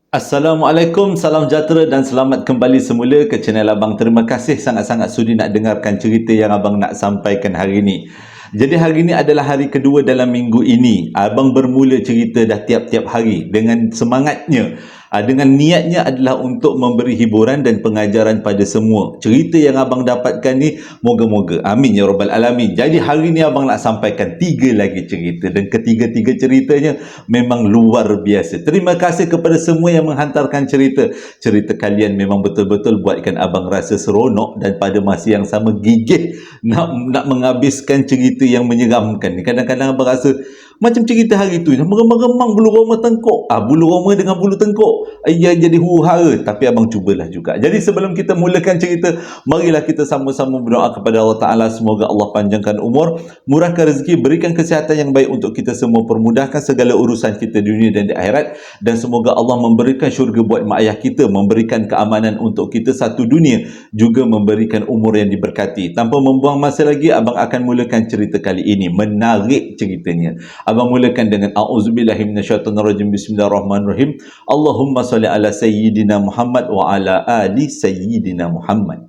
Assalamualaikum, salam sejahtera dan selamat kembali semula ke channel Abang. Terima kasih sangat-sangat sudi nak dengarkan cerita yang Abang nak sampaikan hari ini. Jadi hari ini adalah hari kedua dalam minggu ini. Abang bermula cerita dah tiap-tiap hari dengan semangatnya. Dengan niatnya adalah untuk memberi hiburan dan pengajaran pada semua. Cerita yang abang dapatkan ni, moga-moga. Amin ya Rabbal Alamin. Jadi hari ni abang nak sampaikan 3 lagi cerita. Dan ketiga-tiga ceritanya memang luar biasa. Terima kasih kepada semua yang menghantarkan cerita. Cerita kalian memang betul-betul buatkan abang rasa seronok dan pada masa yang sama gigih nak menghabiskan cerita yang menyeramkan. Kadang-kadang abang rasa macam cerita hari tu, meremang-remang bulu roma tengkuk. Bulu roma dengan bulu tengkuk. Ia jadi huru-hara. Tapi abang cubalah juga. Jadi sebelum kita mulakan cerita, marilah kita sama-sama berdoa kepada Allah Ta'ala. Semoga Allah panjangkan umur, murahkan rezeki, berikan kesihatan yang baik untuk kita semua, permudahkan segala urusan kita di dunia dan di akhirat. Dan semoga Allah memberikan syurga buat mak ayah kita, memberikan keamanan untuk kita satu dunia, juga memberikan umur yang diberkati. Tanpa membuang masa lagi, abang akan mulakan cerita kali ini. Menarik ceritanya. Abang mulakan dengan a'udzubillahi minasyaitonirrajim. Bismillahirrahmanirrahim. Allahumma salli ala sayyidina Muhammad wa ala ali sayyidina Muhammad.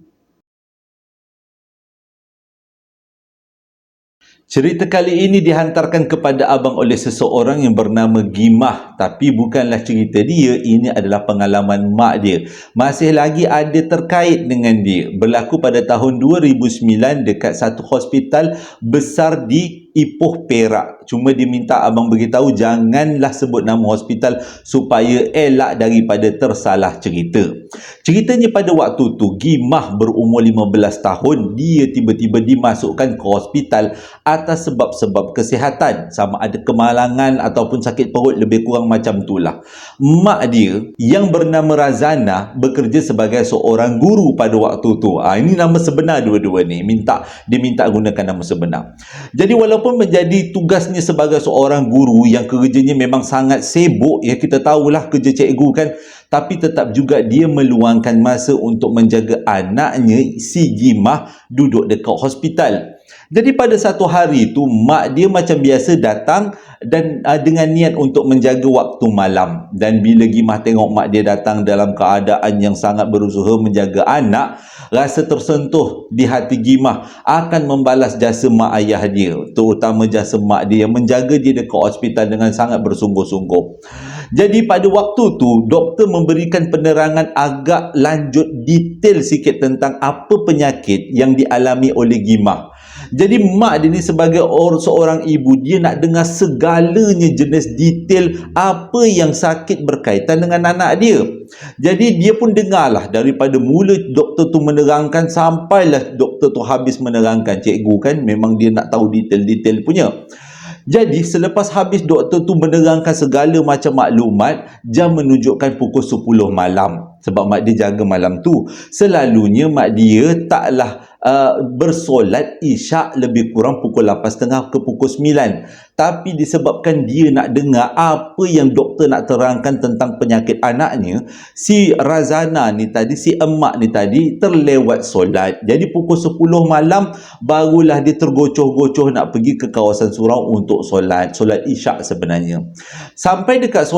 Cerita kali ini dihantarkan kepada abang oleh seseorang yang bernama Gimah. Tapi bukanlah cerita dia, ini adalah pengalaman mak dia. Masih lagi ada terkait dengan dia. Berlaku pada tahun 2009 dekat satu hospital besar di Ipoh, Perak. Cuma diminta abang beritahu janganlah sebut nama hospital supaya elak daripada tersalah cerita. Ceritanya pada waktu tu Gimah berumur 15 tahun, dia tiba-tiba dimasukkan ke hospital atas sebab-sebab kesihatan, sama ada kemalangan ataupun sakit perut, lebih kurang macam itulah. Mak dia yang bernama Razana bekerja sebagai seorang guru pada waktu tu. Ini nama sebenar dua-dua ni. Dia minta gunakan nama sebenar. Jadi walaupun menjadi tugasnya sebagai seorang guru yang kerjanya memang sangat sibuk, ya kita tahulah kerja cikgu kan, tapi tetap juga dia meluangkan masa untuk menjaga anaknya si Gimah duduk dekat hospital. Jadi pada satu hari tu mak dia macam biasa datang dan dengan niat untuk menjaga waktu malam. Dan bila Gimah tengok mak dia datang dalam keadaan yang sangat berusaha menjaga anak, rasa tersentuh di hati Gimah akan membalas jasa mak ayah dia, terutama jasa mak dia yang menjaga dia dekat hospital dengan sangat bersungguh-sungguh. Jadi pada waktu tu doktor memberikan penerangan agak lanjut detail sikit tentang apa penyakit yang dialami oleh Gimah. Jadi mak dia ni sebagai seorang ibu, dia nak dengar segalanya jenis detail apa yang sakit berkaitan dengan anak dia. Jadi dia pun dengarlah daripada mula doktor tu menerangkan sampailah doktor tu habis menerangkan. Cikgu kan memang dia nak tahu detail-detail punya. Jadi selepas habis doktor tu menerangkan segala macam maklumat, jam menunjukkan pukul 10 malam. Sebab mak dia jaga malam tu. Selalunya mak dia taklah bersolat isyak lebih kurang pukul 8.30 ke pukul 9. Tapi disebabkan dia nak dengar apa yang doktor nak terangkan tentang penyakit anaknya, si Razana ni tadi, si emak ni tadi terlewat solat. Jadi pukul 10 malam barulah dia tergocoh-gocoh nak pergi ke kawasan surau untuk solat isyak sebenarnya. Sampai dekat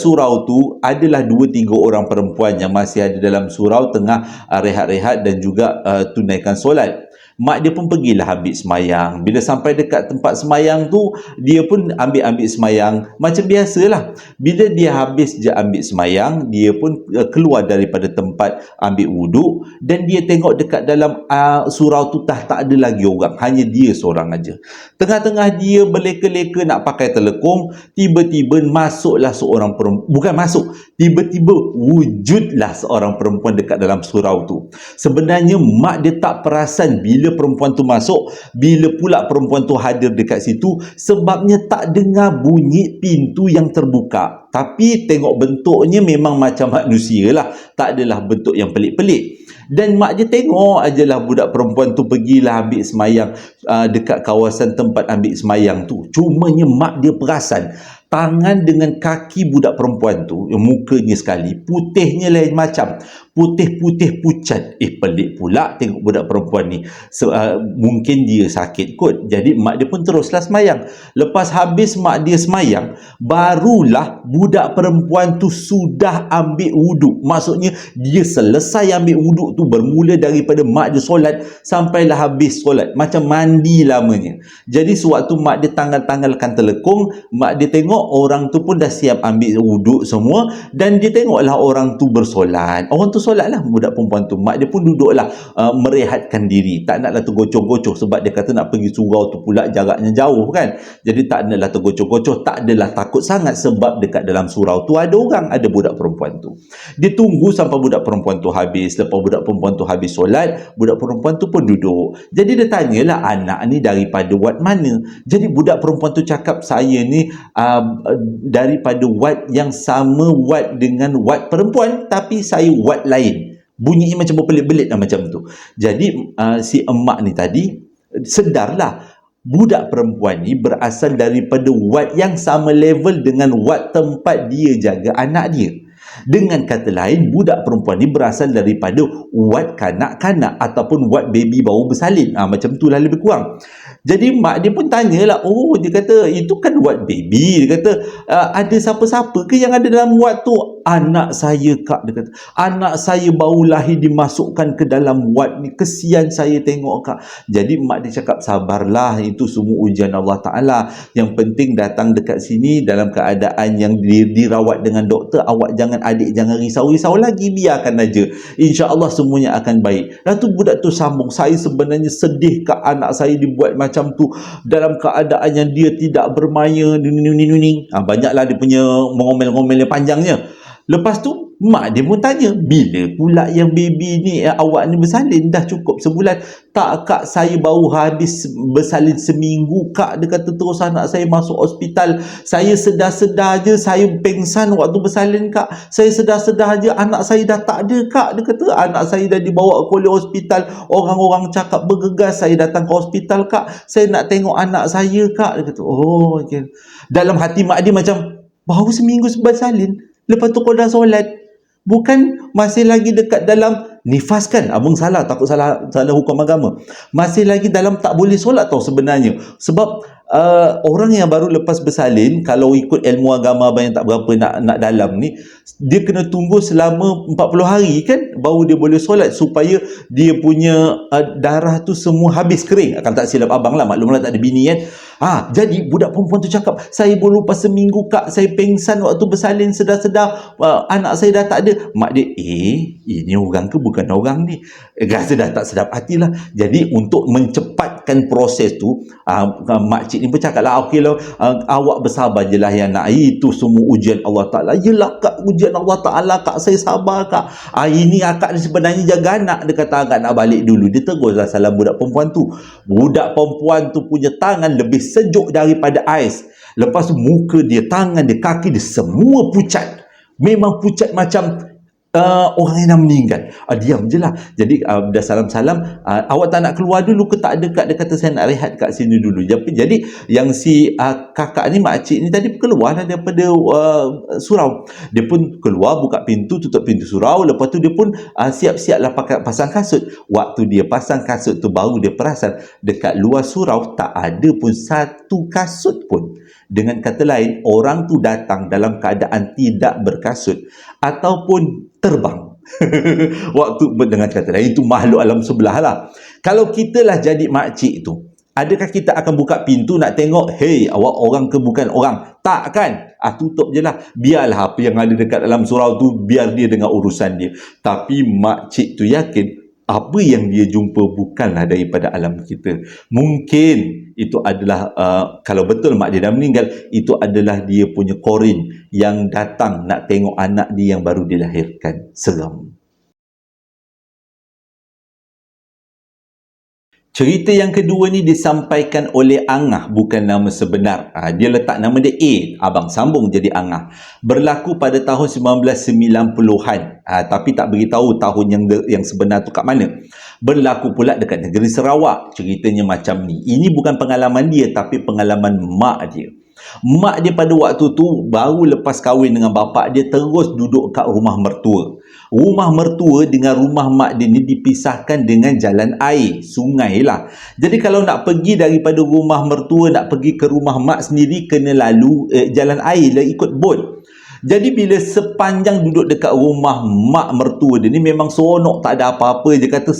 surau tu adalah 2-3 orang perempuan yang masih ada dalam surau tengah rehat-rehat dan juga tunaikan solat. Mak dia pun pergilah ambil semayang. Bila sampai dekat tempat semayang tu, dia pun ambil semayang macam biasalah. Bila dia habis je ambil semayang, dia pun keluar daripada tempat ambil wuduk dan dia tengok dekat dalam surau tu tak ada lagi orang, hanya dia seorang aja. Tengah-tengah dia berleka-leka nak pakai telekung, tiba-tiba masuklah seorang perempuan. Bukan masuk, tiba-tiba wujudlah seorang perempuan dekat dalam surau tu. Sebenarnya mak dia tak perasan bila perempuan tu masuk, bila pula perempuan tu hadir dekat situ, sebabnya tak dengar bunyi pintu yang terbuka. Tapi tengok bentuknya memang macam manusia lah, tak adalah bentuk yang pelik-pelik. Dan mak dia tengok ajalah budak perempuan tu pergilah ambil semayang dekat kawasan tempat ambil semayang tu. Cumanya mak dia perasan tangan dengan kaki budak perempuan tu, yang mukanya sekali, putihnya lain macam. Putih-putih pucat. Pelik pula tengok budak perempuan ni. Mungkin dia sakit kot. Jadi mak dia pun teruslah semayang. Lepas habis mak dia semayang, barulah budak perempuan tu sudah ambil wuduk. Maksudnya dia selesai ambil wuduk tu, bermula daripada mak dia solat sampailah habis solat. Macam mandi lamanya. Jadi sewaktu mak dia tanggal-tanggalkan telekung, mak dia tengok orang tu pun dah siap ambil wuduk semua, dan dia tengoklah orang tu bersolat. Orang tu solatlah, budak perempuan tu. Mak dia pun duduklah merehatkan diri. Tak naklah tergocoh-gocoh sebab dia kata nak pergi surau tu pula jaraknya jauh kan. Jadi tak naklah tergocoh-gocoh, tak adalah takut sangat sebab dekat dalam surau tu ada orang, ada budak perempuan tu. Dia tunggu sampai budak perempuan tu habis. Lepas budak perempuan tu habis solat, budak perempuan tu pun duduk. Jadi dia tanyalah, anak ni daripada wat mana? Jadi budak perempuan tu cakap, saya ni daripada wat yang sama wat dengan wat perempuan, tapi saya wat lain. Bunyinya macam berbelit-belit lah macam tu. Jadi si emak ni tadi sedarlah budak perempuan ni berasal daripada wat yang sama level dengan wat tempat dia jaga anak dia. Dengan kata lain, budak perempuan ni berasal daripada wat kanak-kanak ataupun wat baby baru bersalin. Macam itulah lebih kurang. Jadi mak dia pun tanyalah, dia kata itu kan wat baby. Dia kata ada siapa-siapa ke yang ada dalam wat tu? Anak saya kak, dia kata. Anak saya baru lahir dimasukkan ke dalam wat ni. Kesian saya tengok kak. Jadi mak dia cakap, sabarlah, itu semua ujian Allah Ta'ala. Yang penting datang dekat sini dalam keadaan yang dirawat dengan doktor. Awak jangan risau-risau lagi, biarkan aja. InsyaAllah semuanya akan baik. Lalu tu budak tu sambung, saya sebenarnya sedih kak, anak saya dibuat macam tu dalam keadaan yang dia tidak bermaya. Banyaklah dia punya mengomel-ngomel yang panjangnya. Lepas tu mak dia pun tanya, bila pula yang baby ni awak ni bersalin? Dah cukup sebulan. Tak kak, saya baru habis bersalin seminggu kak. Dia kata terus anak saya masuk hospital. Saya sedar-sedar je saya pengsan waktu bersalin kak. Saya sedar-sedar je anak saya dah tak ada kak. Dia kata anak saya dah dibawa ke hospital. Orang-orang cakap bergegas. Saya datang ke hospital kak. Saya nak tengok anak saya kak. Dia kata okay. Dalam hati mak dia macam, baru seminggu bersalin, lepas tu kau dah solat, bukan masih lagi dekat dalam nifas kan? Abang salah, takut salah hukum agama. Masih lagi dalam tak boleh solat tau sebenarnya. Sebab orang yang baru lepas bersalin, kalau ikut ilmu agama abang yang tak berapa nak dalam ni, dia kena tunggu selama 40 hari kan, baru dia boleh solat, supaya dia punya darah tu semua habis kering. Kalau tak silap abang lah, maklumlah tak ada bini kan. Jadi budak perempuan tu cakap, saya baru lepas seminggu kak, saya pengsan waktu bersalin, sedar-sedar anak saya dah tak ada. Mak dia, ini orang ke bukan orang ni? Rasa dah tak sedap hatilah. Jadi untuk mencepatkan proses tu, makcik ni pun cakap lah, okey lah, awak bersabar je lah ya nak, itu semua ujian Allah Ta'ala. Yelah kak, ujian Allah Ta'ala kak, saya sabar kak. Ini akak ni sebenarnya jaga anak. Dia kata akak nak balik dulu. Dia teruslah salam budak perempuan tu. Budak perempuan tu punya tangan lebih sejuk daripada ais. Lepas tu muka dia, tangan dia, kaki dia semua pucat. Memang pucat macam orang yang dah meninggal. Diam je lah. Jadi dah salam-salam, awak tak nak keluar dulu ke tak ada kak? Dia kata saya nak rehat kat sini dulu. Jadi yang si kakak ni, makcik ni tadi keluar lah daripada surau. Dia pun keluar, buka pintu, tutup pintu surau. Lepas tu dia pun siap-siap lah pasang kasut. Waktu dia pasang kasut tu, baru dia perasan dekat luar surau tak ada pun satu kasut pun. Dengan kata lain, orang tu datang dalam keadaan tidak berkasut ataupun terbang. Waktu dengan kata lain, itu makhluk alam sebelah lah. Kalau kita lah jadi makcik tu, adakah kita akan buka pintu nak tengok, hey, awak orang ke bukan orang? Tak kan? Tutup je lah. Biarlah apa yang ada dekat dalam surau tu, biar dia dengan urusan dia. Tapi makcik tu yakin, apa yang dia jumpa bukanlah daripada alam kita. Mungkin itu adalah, kalau betul mak dia dah meninggal, itu adalah dia punya korin yang datang nak tengok anak dia yang baru dilahirkan. Seram. Cerita yang kedua ni disampaikan oleh Angah, bukan nama sebenar. Dia letak nama dia A, abang sambung jadi Angah. Berlaku pada tahun 1990-an. Tapi tak beritahu tahun yang sebenar tu kat mana. Berlaku pula dekat negeri Sarawak. Ceritanya macam ni. Ini bukan pengalaman dia, tapi pengalaman mak dia. Mak dia pada waktu tu baru lepas kahwin dengan bapak dia, terus duduk kat rumah mertua. Rumah mertua dengan rumah mak dia ni dipisahkan dengan jalan air, sungai lah. Jadi kalau nak pergi daripada rumah mertua nak pergi ke rumah mak sendiri, kena lalu jalan air lah, ikut bot. Jadi bila sepanjang duduk dekat rumah mak mertua dia ni memang seronok, tak ada apa-apa. Dia kata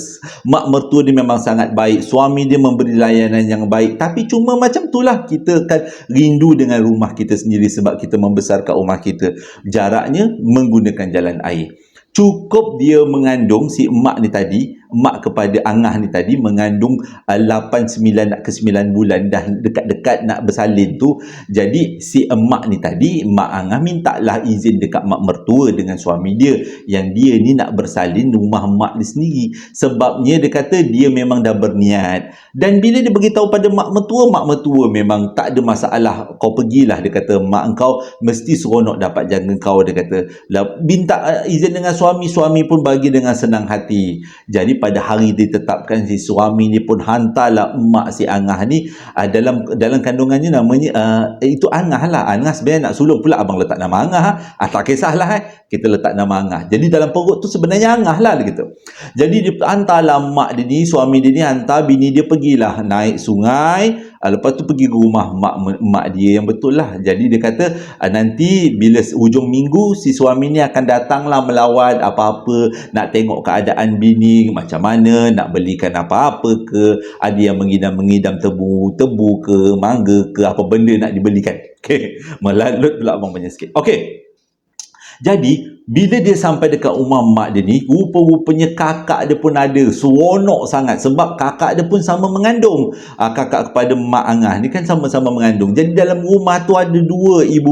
mak mertua dia memang sangat baik, suami dia memberi layanan yang baik. Tapi cuma macam itulah, kita kan rindu dengan rumah kita sendiri sebab kita membesar kat rumah kita. Jaraknya menggunakan jalan air. Cukup dia mengandung, si emak ni tadi, emak kepada Angah ni tadi mengandung 8, 9 nak ke 9 bulan, dah dekat-dekat nak bersalin tu. Jadi si emak ni tadi, Mak Angah mintalah izin dekat mak mertua dengan suami dia yang dia ni nak bersalin rumah mak dia sendiri. Sebabnya dia kata dia memang dah berniat. Dan bila dia beritahu pada mak mertua memang tak ada masalah, kau pergilah. Dia kata mak engkau mesti seronok dapat jaga kau. Dia kata lah, minta izin dengan suami pun bagi dengan senang hati. Jadi pada hari ditetapkan, si suami ni pun hantarlah emak si Angah ni, dalam kandungannya namanya itu Angah lah. Angah sebenarnya nak sulung pula, abang letak nama Angah. Tak kisahlah, kita letak nama Angah. Jadi dalam perut tu sebenarnya Angah lah gitu. Jadi dia hantarlah mak dia ni, suami dia ni hantar bini dia pergilah naik sungai. Lepas tu pergi ke rumah mak dia yang betul lah. Jadi dia kata nanti bila hujung minggu si suami ni akan datanglah melawat apa-apa, nak tengok keadaan bini macam mana, nak belikan apa-apa ke, ada yang mengidam-mengidam tebu ke, mangga ke, apa benda nak dibelikan. Okay, melalut pula abang banyak sikit. Okay, jadi bila dia sampai dekat rumah mak dia ni, rupa-rupanya kakak dia pun ada. Seronok sangat sebab kakak dia pun sama mengandung. Kakak kepada mak Angah ni kan sama-sama mengandung. Jadi dalam rumah tu ada dua ibu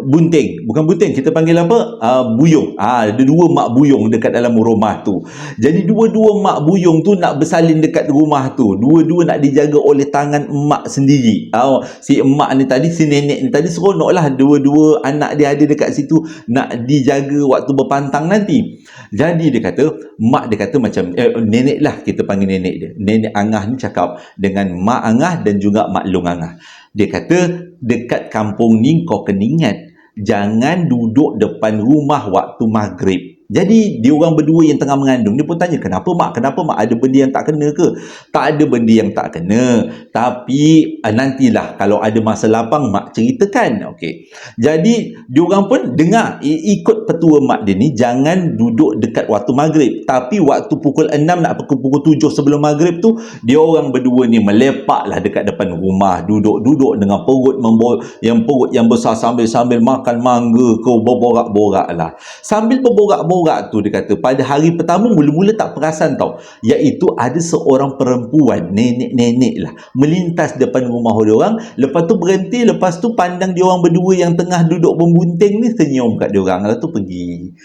bunting. Bukan bunting, kita panggil apa? Buyung. Ada dua mak buyung dekat dalam rumah tu. Jadi dua-dua mak buyung tu nak bersalin dekat rumah tu. Dua-dua nak dijaga oleh tangan emak sendiri. Si emak ni tadi, si nenek ni tadi seronok lah. Dua-dua anak dia ada dekat situ nak dijaga waktu berpantang nanti. Jadi dia kata, mak dia kata macam nenek lah, kita panggil nenek dia. Nenek Angah ni cakap dengan mak Angah dan juga mak long Angah. Dia kata, dekat kampung ni kau kena ingat, jangan duduk depan rumah waktu maghrib. Jadi dia orang berdua yang tengah mengandung, dia pun tanya, kenapa mak ada benda yang tak kena ke? Tak ada benda yang tak kena, tapi nantilah kalau ada masa lapang mak ceritakan. Okey. Jadi dia orang pun dengar, ikut petua mak dia ni, jangan duduk dekat waktu maghrib. Tapi waktu pukul 6 nak pukul 7 sebelum maghrib tu, dia orang berdua ni melepaklah dekat depan rumah, duduk dengan perut yang besar, sambil makan mangga ke, berborak-borak lah. Sambil berborak-borak tu, dia kata pada hari pertama mula-mula tak perasan tau, iaitu ada seorang perempuan, nenek-nenek lah, melintas depan rumah orang. Lepas tu berhenti, lepas tu pandang dia orang berdua yang tengah duduk membunting ni, senyum kat dia orang. Lepas tu pergi.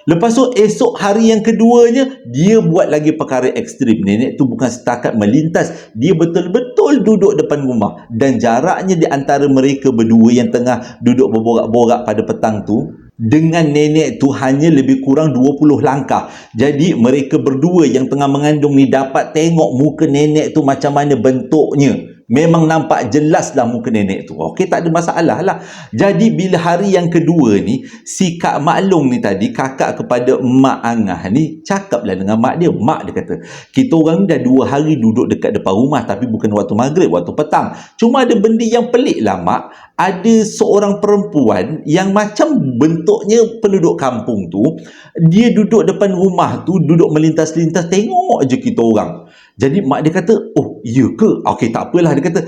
Lepas tu esok hari yang keduanya, dia buat lagi perkara ekstrim. Nenek tu bukan setakat melintas, dia betul-betul duduk depan rumah. Dan jaraknya di antara mereka berdua yang tengah duduk berborak-borak pada petang tu, dengan nenek tu hanya lebih kurang 20 langkah. Jadi mereka berdua yang tengah mengandung ni dapat tengok muka nenek tu macam mana bentuknya. Memang nampak jelas lah muka nenek tu. Okey, tak ada masalah lah. Jadi bila hari yang kedua ni, si Kak Maklong ni tadi, kakak kepada Mak Angah ni, cakaplah dengan mak dia. Mak dia kata, kita orang dah 2 hari duduk dekat depan rumah, tapi bukan waktu maghrib, waktu petang. Cuma ada benda yang pelik lah mak. Ada seorang perempuan yang macam bentuknya penduduk kampung tu, dia duduk depan rumah tu, duduk melintas-lintas, tengok je kita orang. Jadi mak dia kata, oh iya ke? Okey, tak apalah. Dia kata,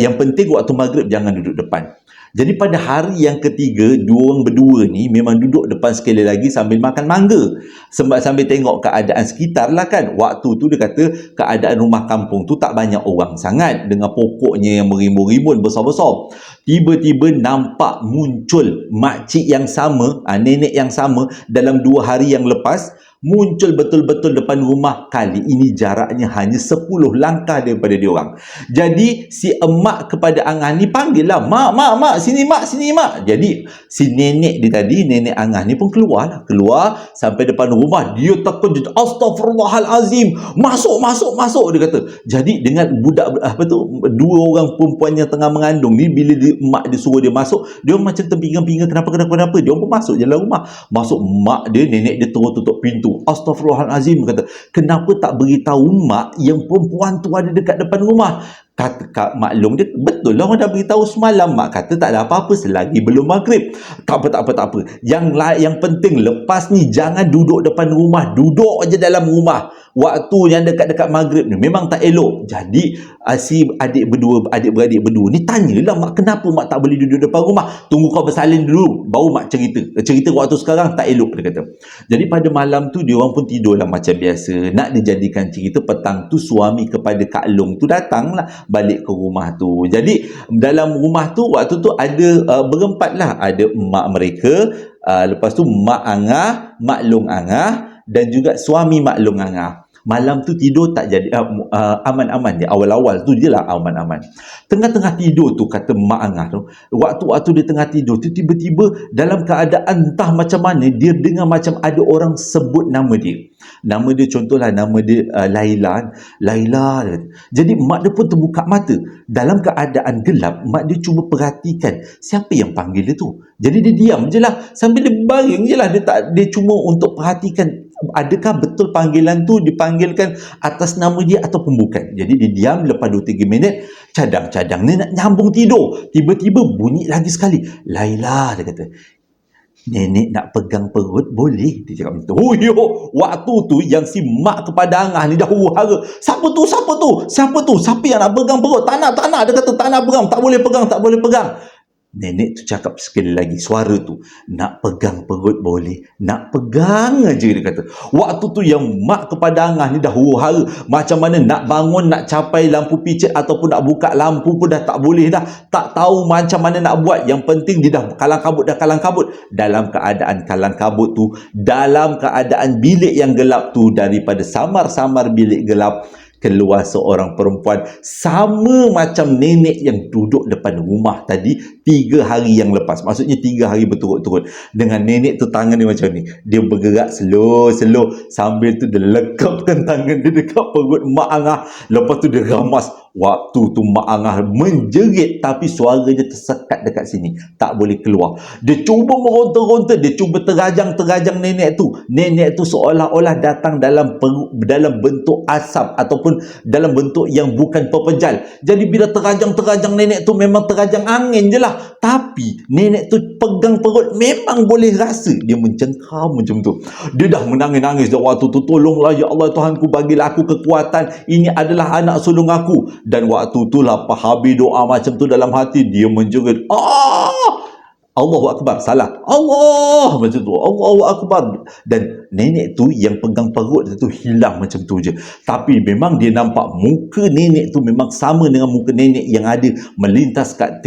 yang penting waktu maghrib jangan duduk depan. Jadi pada hari yang ketiga, dua orang berdua ni memang duduk depan sekali lagi sambil makan mangga. Sambil tengok keadaan sekitar lah kan. Waktu tu dia kata keadaan rumah kampung tu tak banyak orang sangat, dengan pokoknya yang merimbun-rimbun besar-besar. Tiba-tiba nampak muncul makcik yang sama, nenek yang sama dalam 2 hari yang lepas, muncul betul-betul depan rumah. Kali ini jaraknya hanya 10 langkah daripada dia orang. Jadi si emak kepada Angah ni panggil lah, mak, sini mak. Jadi si nenek dia tadi, nenek Angah ni pun keluar sampai depan rumah. Dia takut, astagfirullahalazim, masuk dia kata. Jadi dengan budak dua orang perempuan yang tengah mengandung ni, bila mak dia suruh dia masuk, dia macam terpinga-pinga, kenapa, dia pun masuk je dalam rumah. Masuk, mak dia, nenek dia terus tutup pintu. Astagfirullahalazim, kata, kenapa tak beritahu mak yang perempuan tu ada dekat depan rumah? Kata Kak Mak Long dia, betul lah orang dah beritahu semalam. Mak kata tak ada apa-apa selagi belum maghrib. Tak apa. Yang penting lepas ni jangan duduk depan rumah, duduk aja dalam rumah. Waktu yang dekat-dekat maghrib ni memang tak elok. Jadi si adik-beradik berdua ni tanyalah mak, kenapa mak tak boleh duduk depan rumah? Tunggu kau bersalin dulu baru mak cerita waktu sekarang tak elok, dia kata. Jadi pada malam tu dia orang pun tidurlah macam biasa. Nak dijadikan cerita, petang tu suami kepada Kak Long tu datanglah balik ke rumah tu. Jadi dalam rumah tu waktu tu ada berempat lah. Ada mak mereka, lepas tu Mak Angah, Mak Long Angah, dan juga suami Mak Long Angah. Malam tu tidur tak jadi aman-aman je. Awal-awal tu je lah aman-aman. Tengah-tengah tidur tu, kata Mak Angah tu, waktu dia tengah tidur tu, tiba-tiba dalam keadaan entah macam mana, dia dengar macam ada orang sebut nama dia. Nama dia, contohlah nama dia Laila. Jadi mak dia pun terbuka mata. Dalam keadaan gelap, mak dia cuba perhatikan siapa yang panggil dia tu. Jadi dia diam je lah, sambil dia baring je lah. Dia cuma untuk perhatikan adakah betul panggilan tu dipanggilkan atas nama dia ataupun bukan. Jadi dia diam. Lepas 2-3 minit, cadang-cadang ni nak nyambung tidur, tiba-tiba bunyi lagi sekali, Laila, dia kata, nenek nak pegang perut boleh? Dia cakap macam tu. Waktu tu yang si mak kepada Angah ni dah huru-hara. Siapa tu? Siapa yang nak pegang perut? Tak nak. Dia kata tak nak pegang, tak boleh pegang. Nenek tu cakap sekali lagi, suara tu, nak pegang perut boleh, nak pegang aja, dia kata. Waktu tu yang mak kepada Angah ni dah huru-hara. Macam mana nak bangun, nak capai lampu picit ataupun nak buka lampu pun dah tak boleh dah. Tak tahu macam mana nak buat. Yang penting dia dah kalang kabut. Dalam keadaan kalang kabut tu, dalam keadaan bilik yang gelap tu, daripada samar-samar bilik gelap, keluar seorang perempuan sama macam nenek yang duduk depan rumah tadi 3 hari yang lepas. Maksudnya 3 hari berturut-turut. Dengan nenek tu tangan dia macam ni, dia bergerak slow sambil tu dia lekapkan tangan dia dekat perut Mak Angah. Lepas tu dia ramas. Waktu tu Mak Angah menjerit, tapi suaranya tersekat dekat sini, tak boleh keluar. Dia cuba meronta-ronta, dia cuba terajang nenek tu. Nenek tu seolah-olah datang dalam bentuk asap ataupun dalam bentuk yang bukan pepejal. Jadi bila terajang nenek tu memang terajang angin je lah. Tapi nenek tu pegang perut, memang boleh rasa dia mencengkam macam tu. Dia dah menangis-nangis dah waktu tu. Tolonglah ya Allah Tuhanku, bagilah aku kekuatan. Ini adalah anak sulung aku. Dan waktu tu lah habis doa macam tu, dalam hati dia menjerit, Allahu Akbar, salah, Allah, macam tu, Allahu Akbar. Dan nenek tu yang pegang perut tu hilang macam tu je. Tapi memang dia nampak muka nenek tu memang sama dengan muka nenek yang ada melintas kat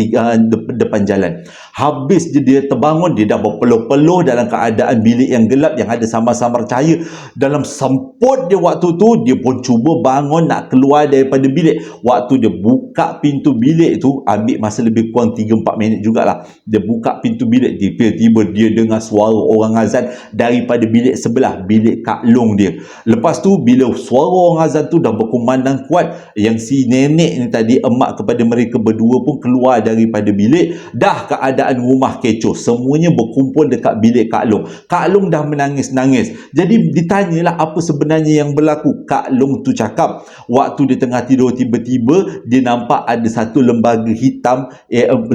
depan jalan. Habis je dia terbangun, dia dah berpeluh-peluh dalam keadaan bilik yang gelap yang ada samar-samar cahaya. Dalam semput dia waktu tu, dia pun cuba bangun nak keluar daripada bilik. Waktu dia buka pintu bilik tu, ambil masa lebih kurang 3-4 minit jugalah. Dia buka pintu bilik, tiba-tiba dia dengar suara orang azan daripada bilik sebelah, bilik Kak Long dia. Lepas tu bila suara orang azan tu dah berkumandang kuat, yang si nenek ni tadi, emak kepada mereka berdua pun keluar daripada bilik. Dah keadaan rumah kecoh, semuanya berkumpul dekat bilik Kak Long. Kak Long dah menangis-nangis. Jadi ditanyalah apa sebenarnya yang berlaku. Kak Long tu cakap waktu dia tengah tidur, tiba-tiba dia nampak ada satu lembaga hitam,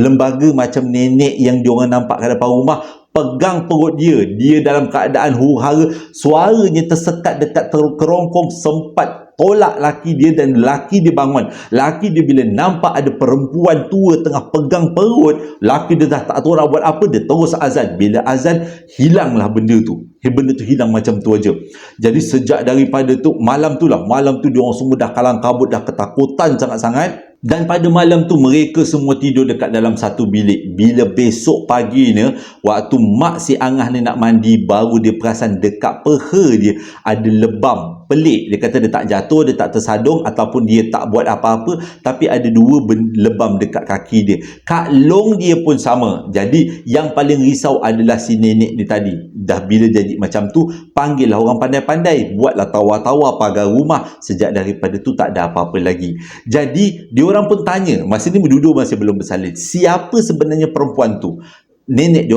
lembaga macam nenek yang dia orang nampak kat depan rumah, pegang perut dia dalam keadaan huru-hara. Suaranya tersekat dekat kerongkong, sempat tolak laki dia dan laki dia bangun. Laki dia bila nampak ada perempuan tua tengah pegang perut, laki dia dah tak tahu nak buat apa, dia terus azan. Bila azan, hilanglah benda tu. Benda tu hilang macam tu aja. Jadi sejak daripada tu, malam tu dia orang semua dah kalang kabut, dah ketakutan sangat-sangat. Dan pada malam tu mereka semua tidur dekat dalam satu bilik. Bila besok pagi ni, waktu mak si Angah ni nak mandi, baru dia perasan dekat peha dia ada lebam. Pelik. Dia kata dia tak jatuh, dia tak tersadung ataupun dia tak buat apa-apa, tapi ada dua lebam dekat kaki dia. Kak long dia pun sama. Jadi yang paling risau adalah si nenek ni tadi. Dah bila jadi macam tu, panggillah orang pandai-pandai, buatlah tawar-tawar pagar rumah. Sejak daripada tu tak ada apa-apa lagi. Jadi diorang pun tanya, masa ni dua-dua masih belum bersalin, siapa sebenarnya perempuan tu? Nenek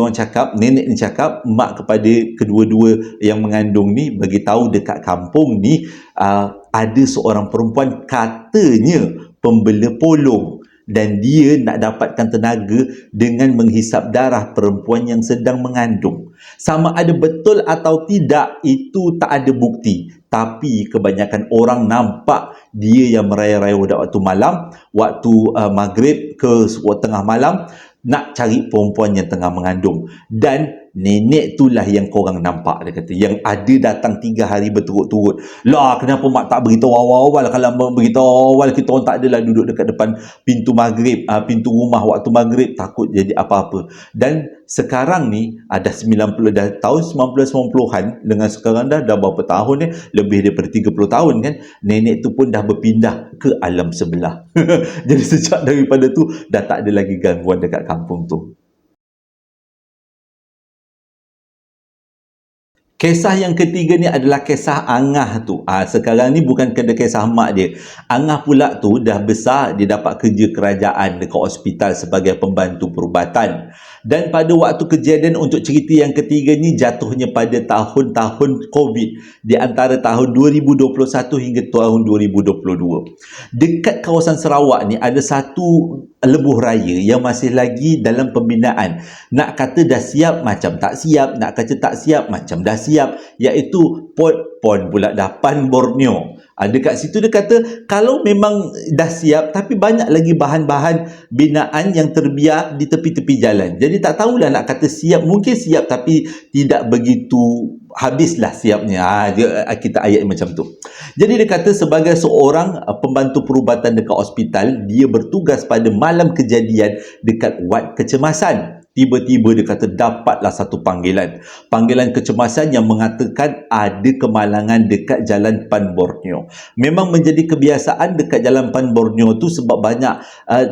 ni cakap mak kepada kedua-dua yang mengandung ni bagi tahu dekat kampung ni ada seorang perempuan katanya pembela polong, dan dia nak dapatkan tenaga dengan menghisap darah perempuan yang sedang mengandung. Sama ada betul atau tidak, itu tak ada bukti. Tapi kebanyakan orang nampak dia yang merayau-rayau waktu malam, waktu maghrib ke tengah malam, nak cari perempuan yang tengah mengandung. Dan nenek itulah yang korang nampak, dia kata, yang ada datang 3 hari berturut-turut. Lah, kenapa mak tak beritahu awal-awal? Kalau mak beritahu awal, kita orang tak adalah duduk dekat depan pintu maghrib, pintu rumah waktu maghrib, takut jadi apa-apa. Dan sekarang ni ada 90, dah tahun 1990-an, dengan sekarang dah berapa tahun ni, lebih daripada 30 tahun kan, nenek tu pun dah berpindah ke alam sebelah. Jadi sejak daripada tu dah tak ada lagi gangguan dekat kampung tu. Kisah yang ketiga ni adalah kisah Angah tu. Sekarang ni bukan kena kisah mak dia. Angah pula tu dah besar, dia dapat kerja kerajaan dekat hospital sebagai pembantu perubatan. Dan pada waktu kejadian untuk cerita yang ketiga ni jatuhnya pada tahun-tahun COVID. Di antara tahun 2021 hingga tahun 2022. Dekat kawasan Sarawak ni ada satu lebuh raya yang masih lagi dalam pembinaan. Nak kata dah siap macam tak siap, nak kata tak siap macam dah siap, iaitu Pon pula dah, Pan Borneo. Dekat situ dia kata kalau memang dah siap, tapi banyak lagi bahan-bahan binaan yang terbiar di tepi-tepi jalan. Jadi tak tahulah nak kata siap, mungkin siap tapi tidak begitu habislah siapnya. Kita ayat macam tu. Jadi dia kata sebagai seorang pembantu perubatan dekat hospital, dia bertugas pada malam kejadian dekat wad kecemasan. Tiba-tiba dia kata dapatlah satu panggilan kecemasan yang mengatakan ada kemalangan dekat Jalan Pan Borneo. Memang menjadi kebiasaan dekat Jalan Pan Borneo tu sebab banyak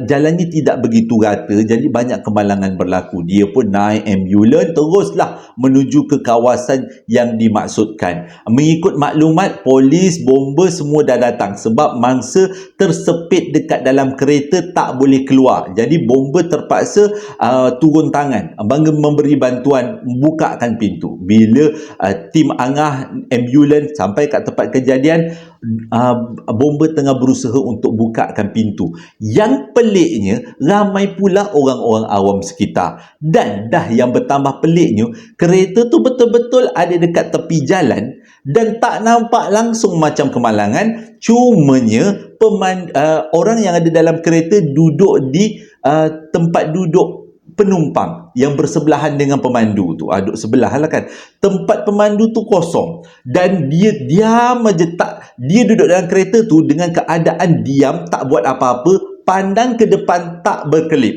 jalannya tidak begitu rata, jadi banyak kemalangan berlaku. Dia pun naik ambulans teruslah menuju ke kawasan yang dimaksudkan. Mengikut maklumat, polis, bomba semua dah datang sebab mangsa tersepit dekat dalam kereta, tak boleh keluar. Jadi bomba terpaksa turun tangan, bangga memberi bantuan, bukakan pintu. Bila tim Angah ambulans sampai kat tempat kejadian, bomba tengah berusaha untuk bukakan pintu. Yang peliknya, ramai pula orang-orang awam sekitar. Dan dah yang bertambah peliknya, kereta tu betul-betul ada dekat tepi jalan dan tak nampak langsung macam kemalangan. Cumanya orang yang ada dalam kereta duduk di tempat duduk penumpang yang bersebelahan dengan pemandu tu. Duduk sebelah lah kan. Tempat pemandu tu kosong. Dan dia diam aja, dia duduk dalam kereta tu dengan keadaan diam, tak buat apa-apa, pandang ke depan, tak berkelip.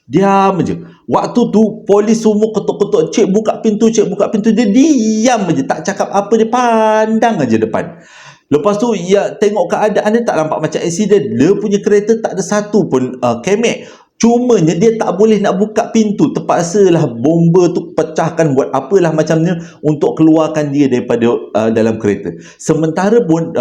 Diam aja. Waktu tu polis semua ketuk-ketuk, cik buka pintu, cik buka pintu. Dia diam aja, tak cakap apa, dia pandang aja depan. Lepas tu tengok keadaan dia tak nampak macam aksiden. Dia punya kereta tak ada satu pun kemek. Cumanya dia tak boleh nak buka pintu, terpaksalah bomba tu pecahkan, buat apalah macamnya untuk keluarkan dia daripada dalam kereta. Sementara pun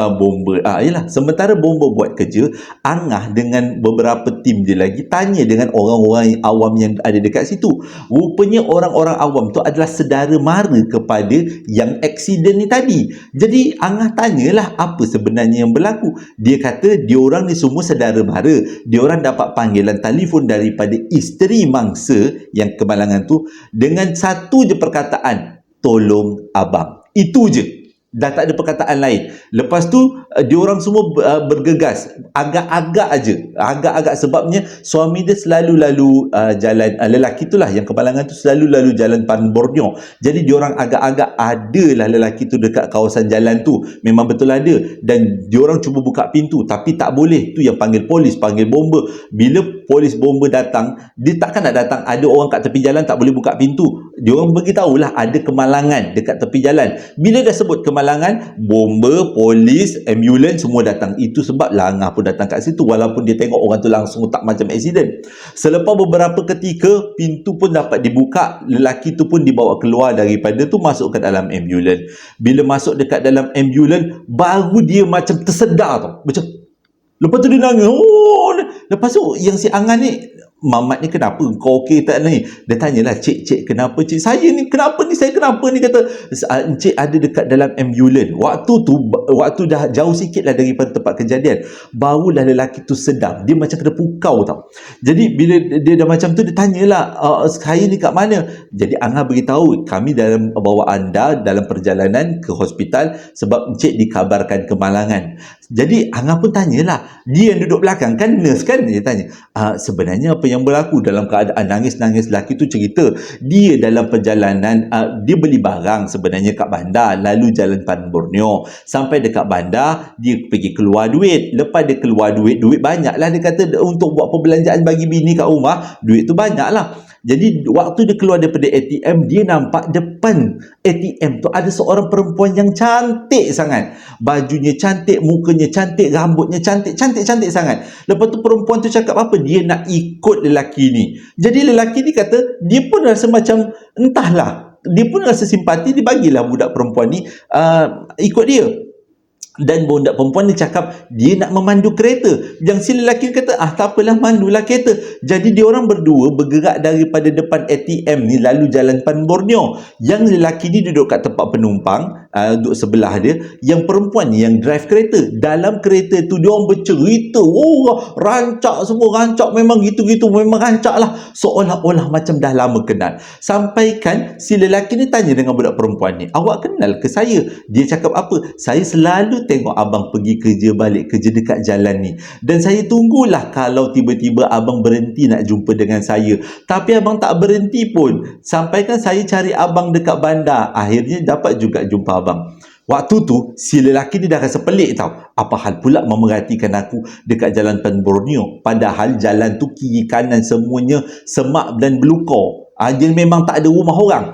sementara bomba buat kerja, Angah dengan beberapa tim dia lagi tanya dengan orang-orang awam yang ada dekat situ. Rupanya orang-orang awam tu adalah sedara mara kepada yang aksiden ni tadi. Jadi Angah tanyalah apa sebenarnya yang berlaku. Dia kata diorang ni semua sedara mara. Diorang dapat panggilan telefon daripada isteri mangsa yang kemalangan tu dengan satu je perkataan, tolong abang. Itu je. Dah tak ada perkataan lain. Lepas tu diorang semua bergegas agak-agak aja, agak-agak, sebabnya suami dia selalu lalu jalan, lelaki itulah yang kemalangan tu selalu lalu jalan Pan Borneo. Jadi diorang agak-agak adalah lelaki tu dekat kawasan jalan tu, memang betul ada, dan diorang cuba buka pintu tapi tak boleh. Tu yang panggil polis, panggil bomba. Bila polis bomba datang, dia takkan nak datang ada orang kat tepi jalan tak boleh buka pintu. Diorang beritahulah ada kemalangan dekat tepi jalan. Bila dah sebut kemalangan, bomba, polis, ambulans semua datang. Itu sebab Langah pun datang kat situ, walaupun dia tengok orang tu langsung tak macam aksiden. Selepas beberapa ketika, pintu pun dapat dibuka, lelaki tu pun dibawa keluar daripada tu, masuk ke dalam ambulans. Bila masuk dekat dalam ambulans, baru dia macam tersedar tau. Macam, lepas tu dia nangis. Oh, lepas tu yang si Angan ni, Mamat ni kenapa? Kau okey tak ni? Dia tanyalah, cik kenapa cik? Saya ni kenapa ni? Saya kenapa ni? Kata, encik ada dekat dalam ambulans. Waktu dah jauh sikit lah daripada tempat kejadian. Barulah lelaki tu sedar. Dia macam kena pukau tau. Jadi bila dia dah macam tu, dia tanyalah, saya ni kat mana? Jadi Angah beritahu, kami dalam bawa anda dalam perjalanan ke hospital sebab encik dikabarkan kemalangan. Jadi Angah pun tanyalah, dia yang duduk belakang kan, nurse kan, dia tanya, sebenarnya apa yang berlaku? Dalam keadaan nangis-nangis, lelaki tu cerita dia dalam perjalanan, dia beli barang sebenarnya kat bandar, lalu jalan Pan Borneo, sampai dekat bandar dia pergi keluar duit. Lepas dia keluar duit banyak lah, dia kata untuk buat perbelanjaan bagi bini kat rumah, duit tu banyak lah. Jadi waktu dia keluar daripada ATM, dia nampak depan ATM tu ada seorang perempuan yang cantik sangat. Bajunya cantik, mukanya cantik, rambutnya cantik, cantik-cantik sangat. Lepas tu perempuan tu cakap apa? Dia nak ikut lelaki ni. Jadi lelaki ni kata, dia pun rasa macam, entahlah, dia pun rasa simpati, dia bagilah budak perempuan ni ikut dia. Dan budak perempuan ni cakap dia nak memandu kereta. Yang si lelaki kata, tak apalah, mandulah kereta. Jadi diorang berdua bergerak daripada depan ATM ni lalu jalan Pan Borneo. Yang lelaki ni duduk kat tempat penumpang, duduk sebelah dia. Yang perempuan ni yang drive kereta. Dalam kereta tu diorang bercerita, rancak semua, rancak memang gitu-gitu, memang rancak lah, seolah-olah macam dah lama kenal. Sampaikan si lelaki ni tanya dengan budak perempuan ni, awak kenal ke saya? Dia cakap apa? Saya selalu tengok abang pergi kerja, balik kerja dekat jalan ni, dan saya tunggulah kalau tiba-tiba abang berhenti nak jumpa dengan saya. Tapi abang tak berhenti pun. Sampaikan saya cari abang dekat bandar, akhirnya dapat juga jumpa abang. Waktu tu si lelaki ni dah rasa pelik tau. Apa hal pula memerhatikan aku dekat jalan Pan Borneo, padahal jalan tu kiri kanan semuanya semak dan belukar. Dia memang tak ada rumah orang.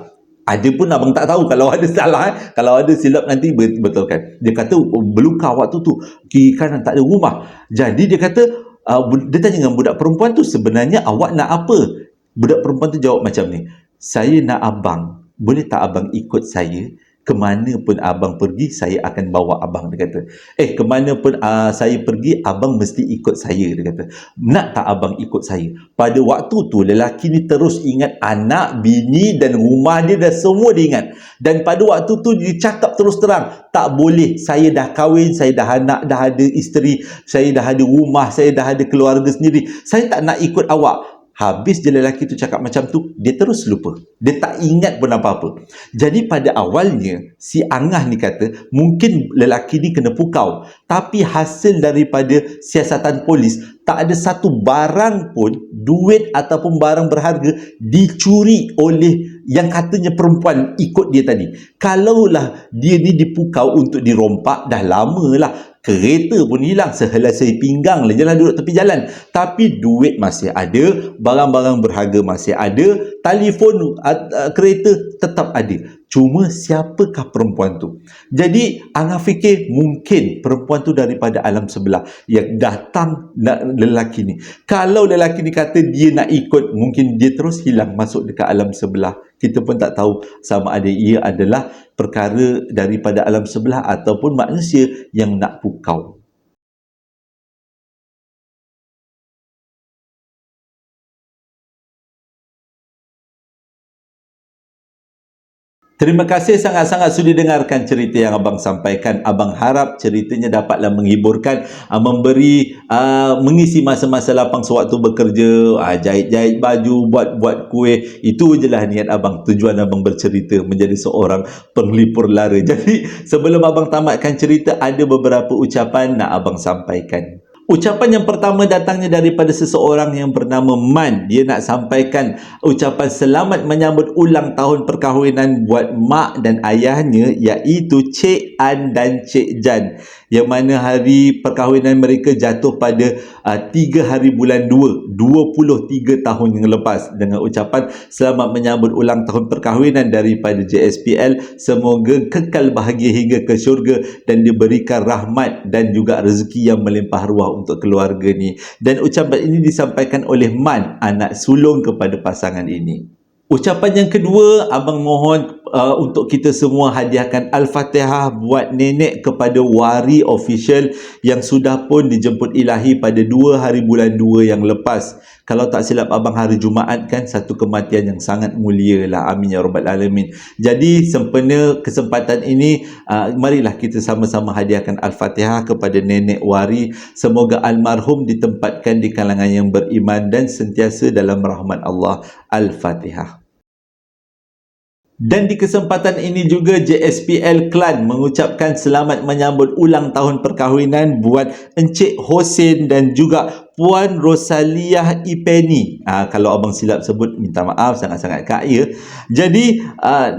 Ada pun abang tak tahu, kalau ada salah, kalau ada silap nanti betulkan. Dia kata belukar waktu tu, kiri kanan tak ada rumah. Jadi dia kata, dia tanya dengan budak perempuan tu, sebenarnya awak nak apa? Budak perempuan tu jawab macam ni, saya nak abang, boleh tak abang ikut saya? Kemana pun abang pergi, saya akan bawa abang, dia kata. Kemana pun saya pergi, abang mesti ikut saya, dia kata. Nak tak abang ikut saya? Pada waktu tu, lelaki ni terus ingat anak, bini dan rumah dia, dah semua dia ingat. Dan pada waktu tu, dia cakap terus terang, tak boleh, saya dah kahwin, saya dah anak, dah ada isteri, saya dah ada rumah, saya dah ada keluarga sendiri. Saya tak nak ikut awak. Habis je lelaki tu cakap macam tu, dia terus lupa. Dia tak ingat pun apa-apa. Jadi pada awalnya, si Angah ni kata, mungkin lelaki ni kena pukau. Tapi hasil daripada siasatan polis, tak ada satu barang pun, duit ataupun barang berharga, dicuri oleh yang katanya perempuan ikut dia tadi. Kalaulah dia ni dipukau untuk dirompak, dah lama lah. Kereta pun hilang, sehelai pinggang lah jalan duduk tepi jalan. Tapi duit masih ada, barang-barang berharga masih ada, telefon, kereta tetap ada. Cuma siapakah perempuan tu? Jadi Angah fikir mungkin perempuan tu daripada alam sebelah yang datang lelaki ni. Kalau lelaki ni kata dia nak ikut, mungkin dia terus hilang masuk dekat alam sebelah. Kita pun tak tahu sama ada ia adalah perkara daripada alam sebelah ataupun manusia yang nak pukau. Terima kasih sangat-sangat sudi dengarkan cerita yang abang sampaikan. Abang harap ceritanya dapatlah menghiburkan, mengisi masa-masa lapang sewaktu bekerja, jahit-jahit baju, buat-buat kuih. Itu je lah niat abang, tujuan abang bercerita menjadi seorang penglipur lara. Jadi sebelum abang tamatkan cerita, ada beberapa ucapan nak abang sampaikan. Ucapan yang pertama datangnya daripada seseorang yang bernama Man. Dia nak sampaikan ucapan selamat menyambut ulang tahun perkahwinan buat mak dan ayahnya, iaitu Cik An dan Cik Jan, yang mana hari perkahwinan mereka jatuh pada 3 hari bulan 2, 23 tahun yang lepas. Dengan ucapan selamat menyambut ulang tahun perkahwinan daripada JSPL, semoga kekal bahagia hingga ke syurga dan diberikan rahmat dan juga rezeki yang melimpah ruah untuk keluarga ni. Dan ucapan ini disampaikan oleh Man, anak sulung kepada pasangan ini. Ucapan yang kedua, abang mohon untuk kita semua hadiahkan Al-Fatihah buat nenek kepada Wari Official yang sudah pun dijemput ilahi pada 2 hari bulan 2 yang lepas. Kalau tak silap abang hari Jumaat kan, satu kematian yang sangat mulia lah. Amin ya Rabbal Alamin. Jadi sempena kesempatan ini, marilah kita sama-sama hadiahkan Al-Fatihah kepada nenek Wari. Semoga almarhum ditempatkan di kalangan yang beriman dan sentiasa dalam rahmat Allah. Al-Fatihah. Dan di kesempatan ini juga JSPL Klan mengucapkan selamat menyambut ulang tahun perkahwinan buat Encik Hossein dan juga Puan Rosaliah Ipeni. Kalau abang silap sebut, minta maaf, sangat-sangat kaya. Jadi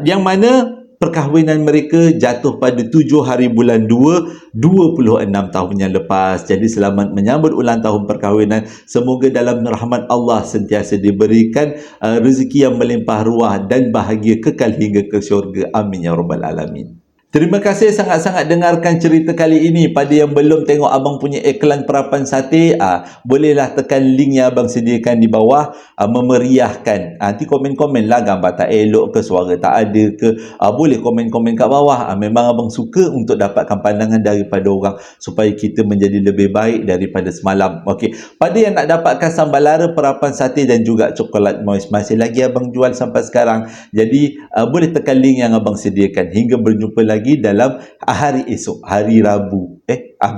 yang mana perkahwinan mereka jatuh pada 7 hari bulan 2, 26 tahun yang lepas. Jadi selamat menyambut ulang tahun perkahwinan. Semoga dalam rahmat Allah sentiasa diberikan rezeki yang melimpah ruah dan bahagia kekal hingga ke syurga. Amin ya Rabbal Alamin. Terima kasih sangat-sangat dengarkan cerita kali ini. Pada yang belum tengok abang punya iklan perapan sate, bolehlah tekan link yang abang sediakan di bawah, memeriahkan. Nanti komen-komen lah gambar tak elok ke, suara tak ada ke, boleh komen-komen kat bawah. Memang abang suka untuk dapatkan pandangan daripada orang supaya kita menjadi lebih baik daripada semalam. Okey, pada yang nak dapatkan sambal lara, perapan sate dan juga coklat moist, masih lagi abang jual sampai sekarang. Jadi boleh tekan link yang abang sediakan. Hingga berjumpa lagi dalam hari esok, hari Rabu.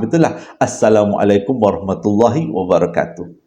Betul lah. Assalamualaikum warahmatullahi wabarakatuh.